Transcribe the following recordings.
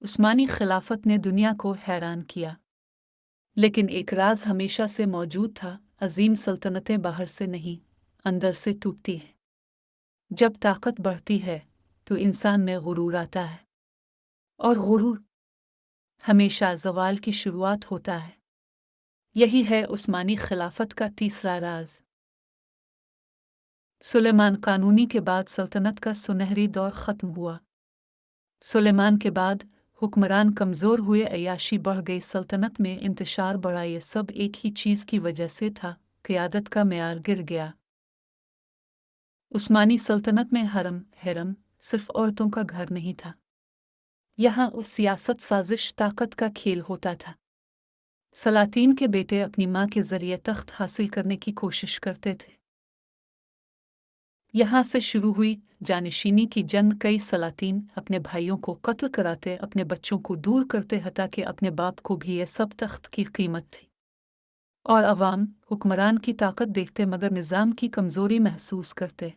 उस्मानी खिलाफत ने दुनिया को हैरान किया, लेकिन एक राज हमेशा से मौजूद था। अजीम सल्तनतें बाहर से नहीं, अंदर से टूटती हैं। जब ताकत बढ़ती है तो इंसान में गुरूर आता है, और गुरूर हमेशा ज़वाल की शुरुआत होता है। यही है उस्मानी खिलाफत का तीसरा राज। सुलेमान कानूनी के बाद सल्तनत का सुनहरी दौर ख़त्म हुआ। सुलेमान के बाद हुक्मरान कमज़ोर हुए, अय्याशी बढ़ गई, सल्तनत में इंतशार बढ़ा। ये सब एक ही चीज़ की वजह से था, क़यादत का मेयार गिर गया। उस्मानी सल्तनत में हरम सिर्फ औरतों का घर नहीं था। यहाँ उस सियासत, साजिश, ताकत का खेल होता था। सलातीन के बेटे अपनी माँ के ज़रिए तख्त हासिल करने की कोशिश करते थे। यहाँ से शुरू हुई जानशीनी की जंग। कई सलातीन अपने भाइयों को कत्ल कराते, अपने बच्चों को दूर करते, हत्ता कि अपने बाप को भी ये सब तख्त की कीमत थी। और अवाम हुक्मरान की ताकत देखते मगर निज़ाम की कमज़ोरी महसूस करते।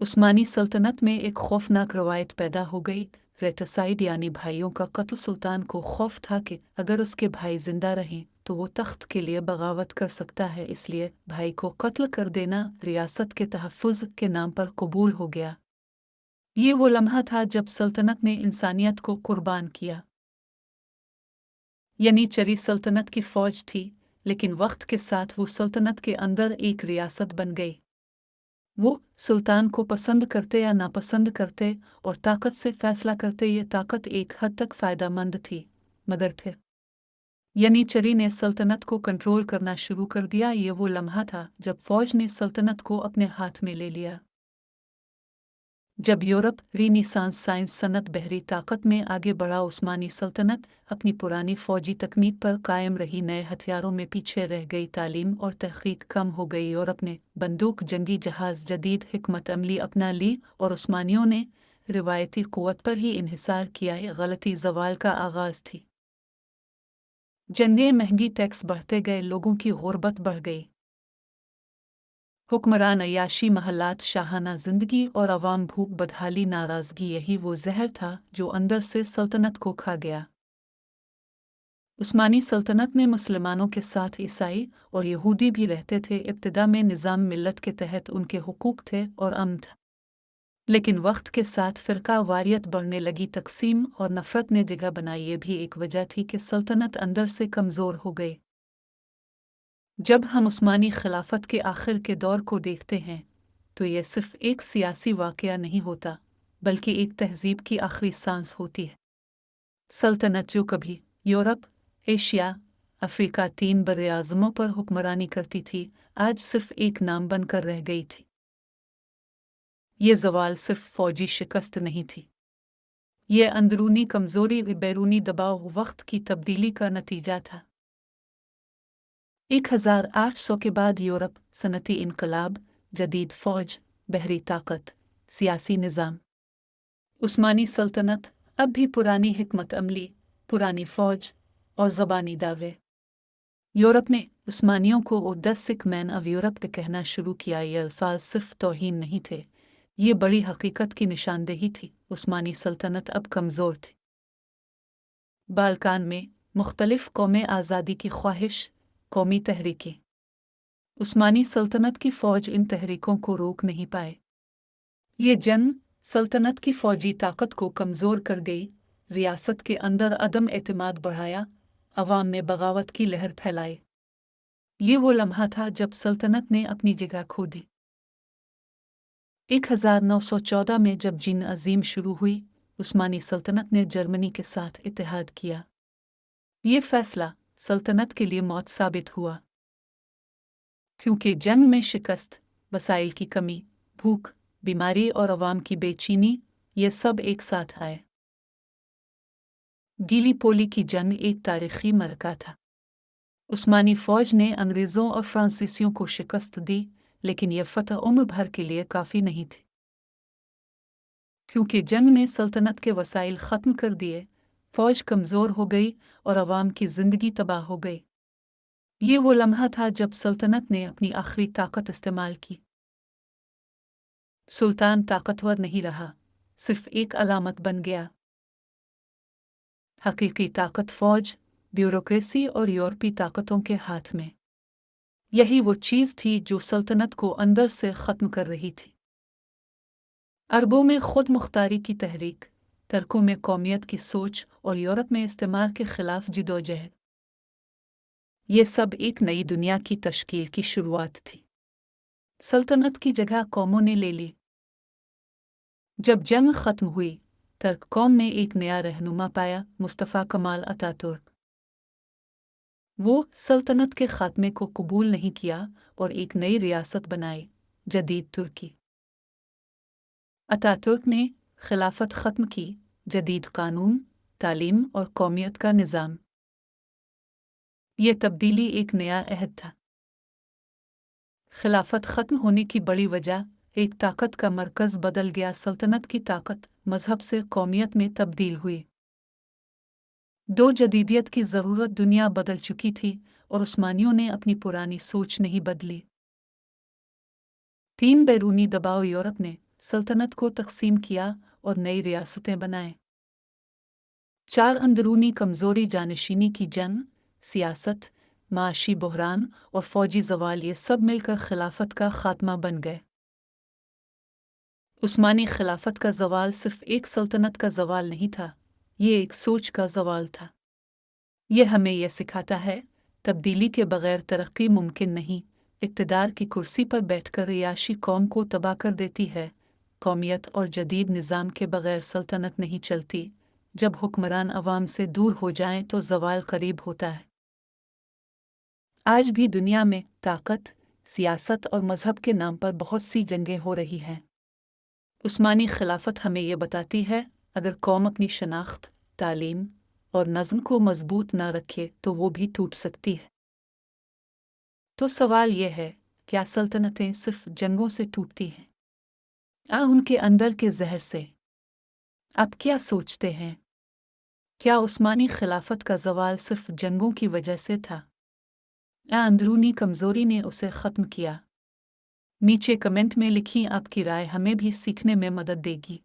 उस्मानी सल्तनत में एक खौफनाक रवायत पैदा हो गई, फ्रेटिसाइड यानी भाइयों का कत्ल। सुल्तान को खौफ था कि अगर उसके भाई जिंदा रहें तो वो तख्त के लिए बगावत कर सकता है, इसलिए भाई को कत्ल कर देना रियासत के तहफ़्फ़ुज़ के नाम पर कबूल हो गया। ये वो लम्हा था जब सल्तनत ने इंसानियत को कुर्बान किया। यानी चरी सल्तनत की फ़ौज थी, लेकिन वक्त के साथ वो सल्तनत के अंदर एक रियासत बन गई। वो सुल्तान को पसंद करते या नापसंद करते और ताकत से फैसला करते। ये ताकत एक हद तक फ़ायदेमंद थी, मगर फिर यनीचरी ने सल्तनत को कंट्रोल करना शुरू कर दिया। ये वो लम्हा था जब फ़ौज ने सल्तनत को अपने हाथ में ले लिया। जब यूरोप रीनिसांस, साइंस, सनत, बहरी ताकत में आगे बढ़ा, उस्मानी सल्तनत अपनी पुरानी फ़ौजी तकनीक पर कायम रही, नए हथियारों में पीछे रह गई, तालीम और तहक़ीक़ कम हो गई। यूरोप ने बंदूक, जंगी जहाज़, जदीद हिकमत अमली अपना ली और उस्मानियों ने रिवायती क़ुव्वत पर ही इन्हिसार किया। ये गलती ज़वाल का आगाज़ थी। जंगें महंगी, टैक्स बढ़ते गए, लोगों की गुर्बत बढ़ गई। हुक्मरान अय्याशी, महलात, शाहाना ज़िंदगी और अवाम भूख, बदहाली, नाराज़गी, यही वो जहर था जो अंदर से सल्तनत को खा गया। उस्मानी सल्तनत में मुसलमानों के साथ ईसाई और यहूदी भी रहते थे। इब्तिदा में निज़ाम मिल्लत के तहत उनके हुकूक थे और अमन था, लेकिन वक्त के साथ फ़िरका वारियत बढ़ने लगी, तकसीम और नफ़रत ने जगह बनाई। ये भी एक वजह थी कि सल्तनत अंदर से कमज़ोर हो गई। जब हम उस्मानी खिलाफत के आखिर के दौर को देखते हैं तो यह सिर्फ एक सियासी वाक़या नहीं होता, बल्कि एक तहज़ीब की आखिरी सांस होती है। सल्तनत जो कभी यूरोप, एशिया, अफ्रीका, 3 बर्र-ए-आज़मों पर हुक्मरानी करती थी, आज सिर्फ एक नाम बनकर रह गई थी। ये ज़वाल सिर्फ फ़ौजी शिकस्त नहीं थी, ये अंदरूनी कमज़ोरी, बैरूनी दबाव, वक्त की तब्दीली का नतीजा था। 1800 के बाद यूरोप, सनती इनकलाब, जदीद फ़ौज, बहरी ताकत, सियासी निज़ाम। उस्मानी सल्तनत अब भी पुरानी हिकमत अमली, पुरानी फ़ौज और ज़बानी दावे। यूरोप ने उस्मानियों को the sick man of Europe पे कहना शुरू किया। ये अल्फाज सिर्फ तौहीन नहीं थे, ये बड़ी हकीकत की निशानदेही थी। उस्मानी सल्तनत अब कमज़ोर थी। बाल्कान में मुख्तलिफ कौमें, आज़ादी की ख्वाहिश, कौमी तहरीकें। उस्मानी सल्तनत की फ़ौज इन तहरीकों को रोक नहीं पाए। ये जंग सल्तनत की फ़ौजी ताकत को कमज़ोर कर गई, रियासत के अंदर अदम एतमाद बढ़ाया, अवाम में बगावत की लहर फैलाई। ये वो लम्हा था जब सल्तनत ने अपनी जगह खो दी। 1914 में जब जिन अज़ीम शुरू हुई, उस्मानी सल्तनत ने जर्मनी के साथ इत्तेहाद किया। ये फ़ैसला सल्तनत के लिए मौत साबित हुआ, क्योंकि जंग में शिकस्त, वसाइल की कमी, भूख, बीमारी और अवाम की बेचैनी, ये सब एक साथ आए। गीलीपोली की जंग एक तारीख़ी मरका था। उस्मानी फ़ौज ने अंग्रेज़ों और फ्रांसीसियों को शिकस्त दी, लेकिन यह फ़तह उम्र भर के लिए काफ़ी नहीं थी, क्योंकि जंग ने सल्तनत के वसाइल ख़त्म कर दिए, फ़ौज कमज़ोर हो गई और अवाम की ज़िंदगी तबाह हो गई। ये वो लम्हा था जब सल्तनत ने अपनी आखिरी ताकत इस्तेमाल की। सुल्तान ताकतवर नहीं रहा, सिर्फ एक अलामत बन गया। हकीकी ताकत फौज, ब्यूरोक्रेसी और यूरोपी ताकतों के हाथ में। यही वो चीज़ थी जो सल्तनत को अंदर से ख़त्म कर रही थी। अरबों में खुद मुख्तारी की तहरीक, तुर्कों में कौमियत की सोच और यूरोप में इस्तेमार के खिलाफ जिदोजहद, ये सब एक नई दुनिया की तश्कील की शुरुआत थी। सल्तनत की जगह कौमों ने ले ली। जब जंग ख़त्म हुई, तुर्क कौम ने एक नया रहनुमा पाया, मुस्तफ़ा कमाल अतातुर्क। वो सल्तनत के ख़ात्मे को कबूल नहीं किया और एक नई रियासत बनाई, जदीद तुर्की। अतातुर्क ने खिलाफत ख़त्म की, जदीद कानून, तालीम और कौमियत का निज़ाम। ये तब्दीली एक नया अहद था। खिलाफत ख़त्म होने की बड़ी वजह, एक ताकत का मरकज़ बदल गया। सल्तनत की ताकत मज़हब से कौमियत में तब्दील हुई। दो जदीदियत की ज़रूरत, दुनिया बदल चुकी थी और उस्मानियों ने अपनी पुरानी सोच नहीं बदली। तीन बैरूनी दबाव, यूरोप ने सल्तनत को तकसीम किया और नई रियासतें बनाए। चार अंदरूनी कमज़ोरी, जानशीनी की जंग, सियासत, माशी बहरान और फ़ौजी ज़वाल, ये सब मिलकर खिलाफत का ख़ात्मा बन गए। उस्मानी खिलाफत का ज़वाल सिर्फ एक सल्तनत का ज़वाल नहीं था, ये एक सोच का ज़वाल था। यह हमें यह सिखाता है, तब्दीली के बग़ैर तरक्की मुमकिन नहीं। इक़्तिदार की कुर्सी पर बैठकर रियाशी कौम को तबाह कर देती है। कौमियत और जदीद निज़ाम के बग़ैर सल्तनत नहीं चलती। जब हुक्मरान अवाम से दूर हो जाएं तो ज़वाल करीब होता है। आज भी दुनिया में ताकत, सियासत और मज़हब के नाम पर बहुत सी जंगें हो रही हैं। उस्मानी खिलाफत हमें यह बताती है, अगर कौम अपनी शनाख्त, तालीम और नज़्म को मजबूत न रखे तो वो भी टूट सकती है। तो सवाल यह है, क्या सल्तनतें सिर्फ जंगों से टूटती हैं या उनके अंदर के जहर से? आप क्या सोचते हैं? क्या उस्मानी खिलाफत का ज़वाल सिर्फ जंगों की वजह से था या अंदरूनी कमज़ोरी ने उसे ख़त्म किया? नीचे कमेंट में लिखी आपकी राय, हमें भी सीखने में मदद देगी।